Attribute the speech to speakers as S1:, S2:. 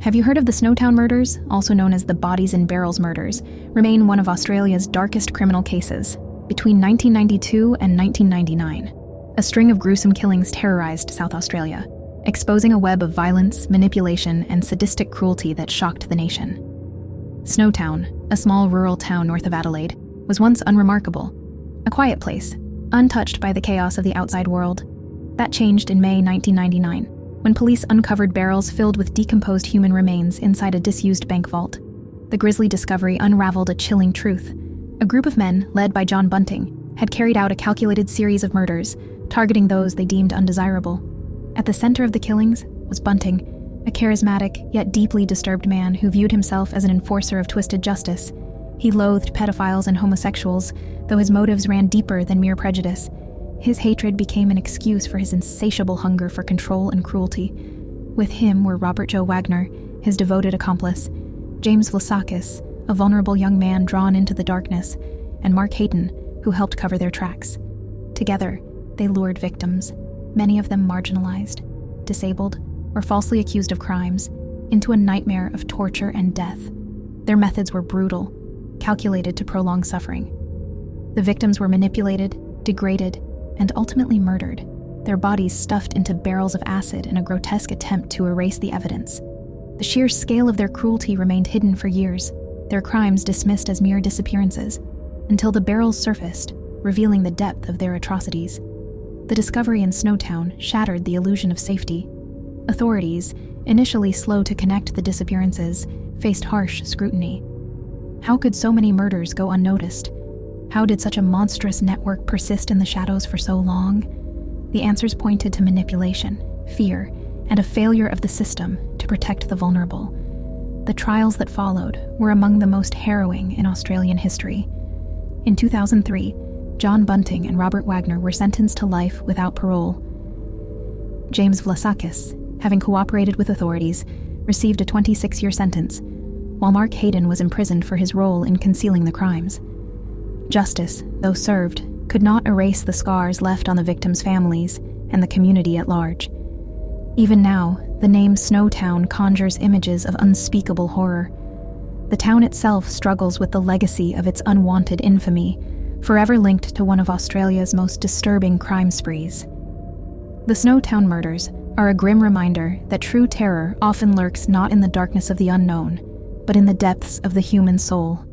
S1: Have you heard of the Snowtown Murders, also known as the Bodies in Barrels murders, remain one of Australia's darkest criminal cases. Between 1992 and 1999, a string of gruesome killings terrorized South Australia, exposing a web of violence, manipulation, and sadistic cruelty that shocked the nation. Snowtown, a small rural town north of Adelaide, was once unremarkable, a quiet place, untouched by the chaos of the outside world. That changed in May 1999, when police uncovered barrels filled with decomposed human remains inside a disused bank vault. The grisly discovery unraveled a chilling truth. A group of men, led by John Bunting, had carried out a calculated series of murders, targeting those they deemed undesirable. At the center of the killings was Bunting, a charismatic yet deeply disturbed man who viewed himself as an enforcer of twisted justice. He loathed pedophiles and homosexuals, though his motives ran deeper than mere prejudice. His hatred became an excuse for his insatiable hunger for control and cruelty. With him were Robert Joe Wagner, his devoted accomplice, James Vlasakis, a vulnerable young man drawn into the darkness, and Mark Hayden, who helped cover their tracks. Together, they lured victims, many of them marginalized, disabled, or falsely accused of crimes, into a nightmare of torture and death. Their methods were brutal, calculated to prolong suffering. The victims were manipulated, degraded, and ultimately murdered, their bodies stuffed into barrels of acid in a grotesque attempt to erase the evidence. The sheer scale of their cruelty remained hidden for years, their crimes dismissed as mere disappearances, until the barrels surfaced, revealing the depth of their atrocities. The discovery in Snowtown shattered the illusion of safety. Authorities, initially slow to connect the disappearances, faced harsh scrutiny. How could so many murders go unnoticed? How did such a monstrous network persist in the shadows for so long? The answers pointed to manipulation, fear, and a failure of the system to protect the vulnerable. The trials that followed were among the most harrowing in Australian history. In 2003, John Bunting and Robert Wagner were sentenced to life without parole. James Vlasakis, having cooperated with authorities, received a 26-year sentence, while Mark Hayden was imprisoned for his role in concealing the crimes. Justice, though served, could not erase the scars left on the victims' families and the community at large. Even now, the name Snowtown conjures images of unspeakable horror. The town itself struggles with the legacy of its unwanted infamy, forever linked to one of Australia's most disturbing crime sprees. The Snowtown Murders are a grim reminder that true terror often lurks not in the darkness of the unknown, but in the depths of the human soul.